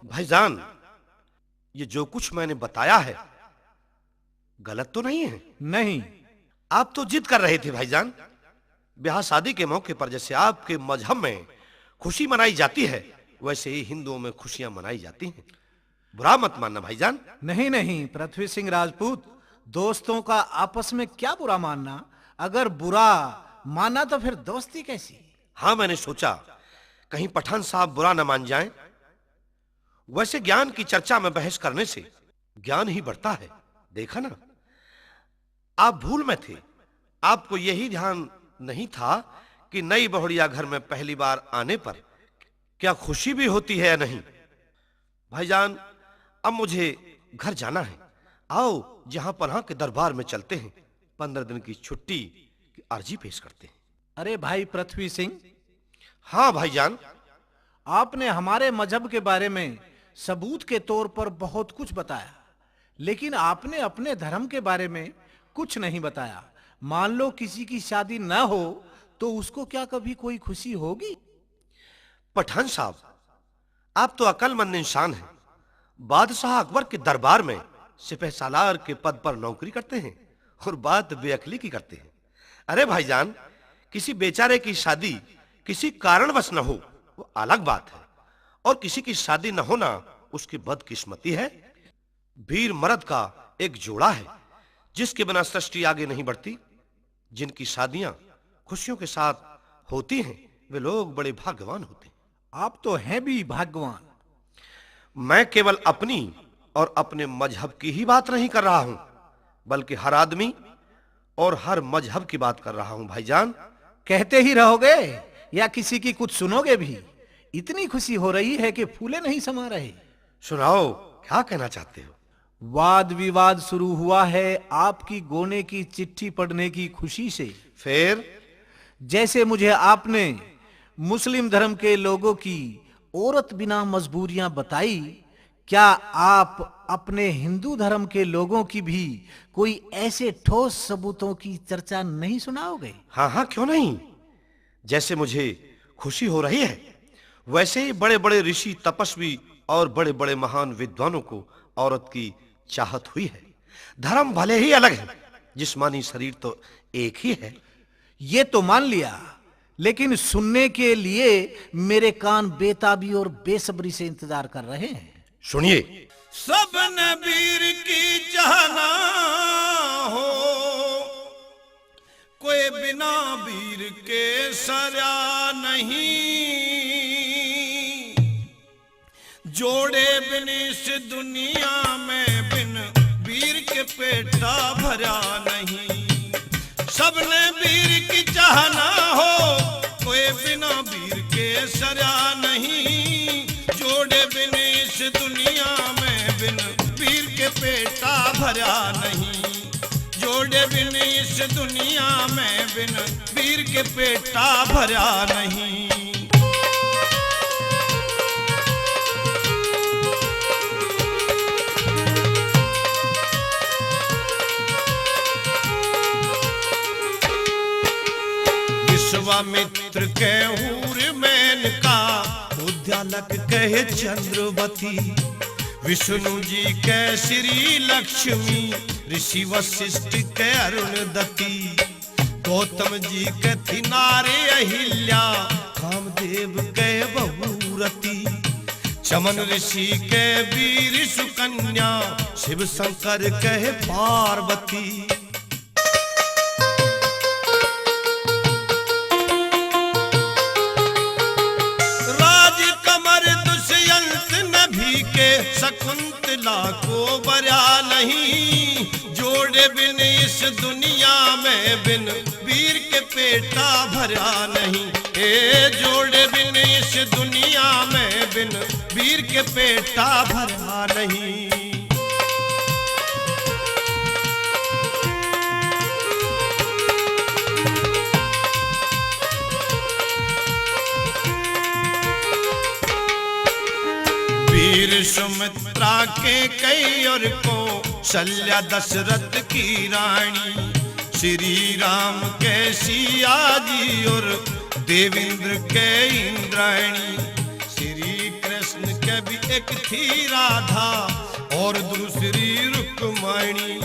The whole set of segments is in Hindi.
भाईजान, ये जो कुछ मैंने बताया है गलत तो नहीं है? नहीं। आप तो जिद कर रहे थे भाईजान। ब्याह शादी के मौके पर जैसे आपके मजहब में खुशी मनाई जाती है वैसे ही हिंदुओं में खुशियां मनाई जाती हैं। बुरा मत मानना भाईजान। नहीं नहीं पृथ्वी सिंह राजपूत, दोस्तों का आपस में क्या बुरा मानना? अगर बुरा माना तो फिर दोस्ती कैसी? हाँ, मैंने सोचा कहीं पठान साहब बुरा न मान जाएं। वैसे ज्ञान की चर्चा में बहस करने से ज्ञान ही बढ़ता है। देखा ना, आप भूल में थे। आपको यही ध्यान नहीं था कि नई बहुड़िया घर में पहली बार आने पर क्या खुशी भी होती है या नहीं। भाईजान, अब मुझे घर जाना है। आओ जहां पनाह के दरबार में चलते हैं। 15 दिन की छुट्टी की अर्जी पेश करते हैं। अरे भाई पृथ्वी सिंह, हाँ भाईजान। आपने हमारे मजहब के बारे में सबूत के तौर पर बहुत कुछ बताया, लेकिन आपने अपने धर्म के बारे में कुछ नहीं बताया। मान लो किसी की शादी न हो तो उसको क्या कभी कोई खुशी होगी? पठान साहब, आप तो अक्लमंद इंसान हैं। बादशाह अकबर के दरबार में सिपह सालार के पद पर नौकरी करते हैं और बात बेअक्ली की करते हैं। अरे भाईजान, किसी बेचारे की शादी किसी कारणवश न हो वो अलग बात है, और किसी की शादी न होना उसकी बदकिस्मती है। वीर मर्द का एक जोड़ा है जिसके बिना सृष्टि आगे नहीं बढ़ती। जिनकी शादियां खुशियों के साथ होती हैं वे लोग बड़े भाग्यवान होते हैं। आप तो हैं भी भाग्यवान। मैं केवल अपनी और अपने मजहब की ही बात नहीं कर रहा हूं, बल्कि हर आदमी और हर मजहब की बात कर रहा हूं भाईजान। कहते ही रहोगे या किसी की कुछ सुनोगे भी? इतनी खुशी हो रही है कि फूले नहीं समा रहे। सुनाओ, क्या कहना चाहते हो? वाद विवाद शुरू हुआ है आपकी गोने की चिट्ठी पढ़ने की खुशी से। फिर? जैसे मुझे आपने मुस्लिम धर्म के लोगों की औरत बिना मजबूरियां बताई, क्या आप अपने हिंदू धर्म के लोगों की भी कोई ऐसे ठोस सबूतों की चर्चा नहीं सुनाओगे? हाँ हाँ, क्यों नहीं। जैसे मुझे खुशी हो रही है वैसे ही बड़े बड़े ऋषि, तपस्वी और बड़े बड़े महान विद्वानों को औरत की चाहत हुई है। धर्म भले ही अलग है, जिस्मानी शरीर तो एक ही है। ये तो मान लिया, लेकिन सुनने के लिए मेरे कान बेताबी और बेसब्री से इंतजार कर रहे हैं। सुनिए। सब नबीर की चाहना हो, कोई बिना वीर के सरा नहीं। जोड़े बिन इस दुनिया में बिन वीर के पेटा भरा नहीं। सबने वीर की चाहना हो, कोई बिना वीर के सरा नहीं। जोड़े बिन इस दुनिया में बिन वीर के पेटा भरा नहीं। जोड़े बिन इस दुनिया में बिन वीर के पेटा भरा नहीं। विश्वामित्र के हूर मेनका, उद्यालक कहे चंद्रवती। विष्णु जी के श्री लक्ष्मी, ऋषि वशिष्ठ के अरुणदती। गौतम जी के थी नारे अहिल्या, कामदेव के बहुरती। चमन ऋषि के वीर सुकन्या, शिव शंकर कहे पार्वती। शकुंतला को बरा नहीं। जोड़े बिन इस दुनिया में बिन वीर के पेटा भरा नहीं। ए जोड़े बिन इस दुनिया में बिन वीर के पेटा भरा नहीं। वीर सुमित्रा के कई और को शल्या दशरथ की रानी। श्री राम के सिया जी और देवेंद्र के इंद्रायणी। श्री कृष्ण के भी एक थी राधा और दूसरी रुक्मणी।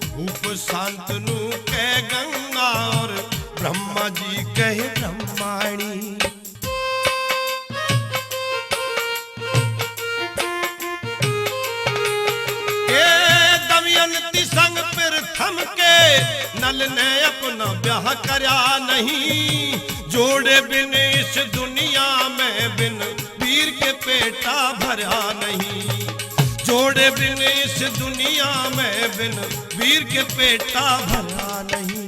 भूप शांतनु कह गंगा और ब्रह्मा जी कहे ब्रह्माणी। दमयंती संग प्रथम के नल ने अपना ब्याह करया नहीं। जोड़े बिन इस दुनिया में बिन वीर के पेटा भरा नहीं। जोड़े बिन इस दुनिया में बिन वीर के पेटा भरा नहीं।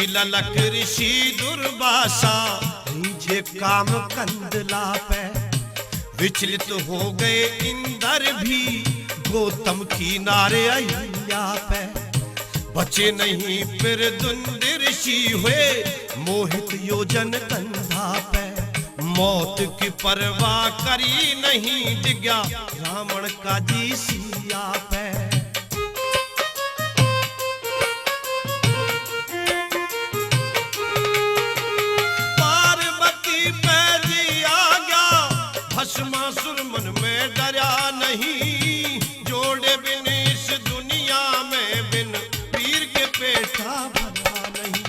ललक ऋषि दुर्वासा नीचे काम कंदला पे विचलित हो गए इंद्र भी गौतम की नारे अय्या पे। बचे नहीं फिर दुंद ऋषि हुए मोहित योजन कंधा पे। मौत की परवाह करी नहीं दिव्या रावण का जी सिया पे। भस्मासुर मन में डरा नहीं। जोड़े बिन इस दुनिया में बिन वीर के पेटा भरा नहीं।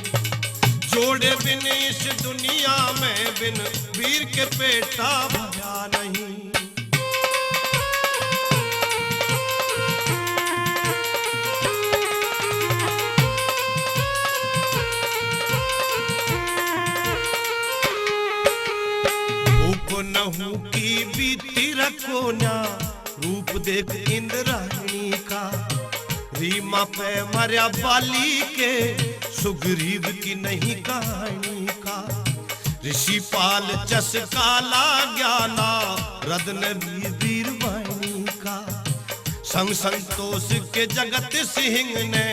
जोड़े बिन इस दुनिया में बिन वीर के पेटा भरा नहीं। नहु की बीती रखोना रूप देख इंद्राणी का। रीमा पे मर्या बाली के सुग्रीव की नहीं कहानी का। ऋषि पाल चसका ला ज्ञाना रदन वीर वाणी का। संग संतोष के जगत सिंह ने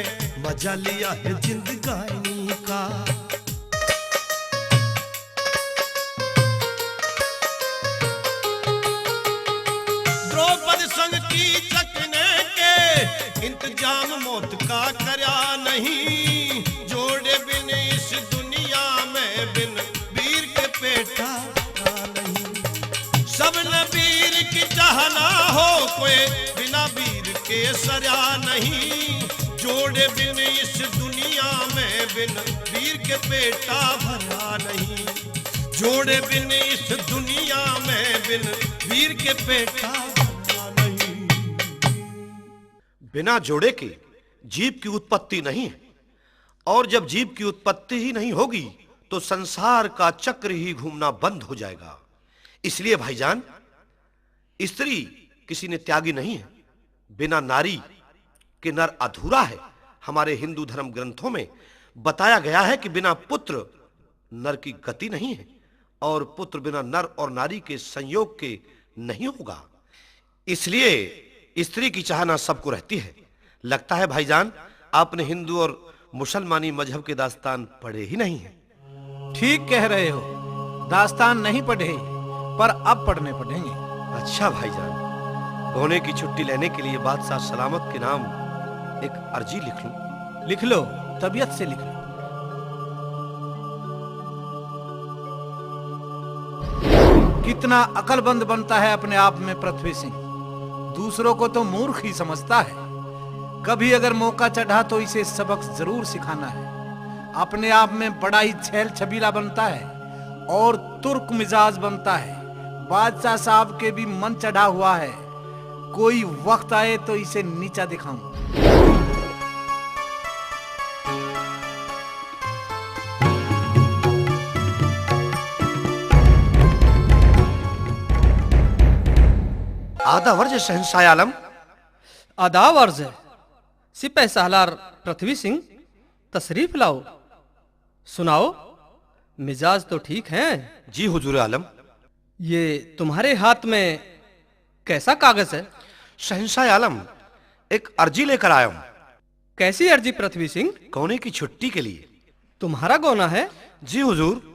मजा लिया है जिंदगानी का। संग की चकने के इंतजाम मौत का करया नहीं। जोड़े बिन इस दुनिया में बिन वीर के पेटा नहीं। सब न वीर की चाहना हो कोई बिना वीर के सरया नहीं। जोड़े बिन इस दुनिया में बिन वीर के पेटा भरा नहीं। जोड़े बिन इस दुनिया में बिन वीर के पेटा। बिना जोड़े के जीव की उत्पत्ति नहीं है, और जब जीव की उत्पत्ति ही नहीं होगी तो संसार का चक्र ही घूमना बंद हो जाएगा। इसलिए भाईजान, स्त्री किसी ने त्यागी नहीं है। बिना नारी के नर अधूरा है। हमारे हिंदू धर्म ग्रंथों में बताया गया है कि बिना पुत्र नर की गति नहीं है, और पुत्र बिना नर और नारी के संयोग के नहीं होगा। इसलिए स्त्री की चाहना सबको रहती है। लगता है भाईजान आपने हिंदू और मुसलमानी मजहब के दास्तान पढ़े ही नहीं हैं। ठीक कह रहे हो, दास्तान नहीं पढ़े पर अब पढ़ने पड़ेंगे। अच्छा भाईजान, होने की छुट्टी लेने के लिए बादशाह सलामत के नाम एक अर्जी लिख लूं? लिख लो, तबीयत से लिख लो। कितना अकलमंद बनता है अपने आप में पृथ्वी सिंह। दूसरों को तो मूर्ख ही समझता है। कभी अगर मौका चढ़ा तो इसे सबक जरूर सिखाना है। अपने आप में बड़ा ही छैल छबीला बनता है और तुर्क मिजाज बनता है। बादशाह साहब के भी मन चढ़ा हुआ है। कोई वक्त आए तो इसे नीचा दिखाऊं। आदावर्ज शहंशाह आलम। आदावर्ज सिपह सालार पृथ्वी सिंह, तशरीफ लाओ। सुनाओ, मिजाज तो ठीक है? जी हुजूर आलम। ये तुम्हारे हाथ में कैसा कागज है? शहंशाह आलम, एक अर्जी लेकर आया हूं। कैसी अर्जी पृथ्वी सिंह? गौने की छुट्टी के लिए। तुम्हारा गौना है? जी हुजूर।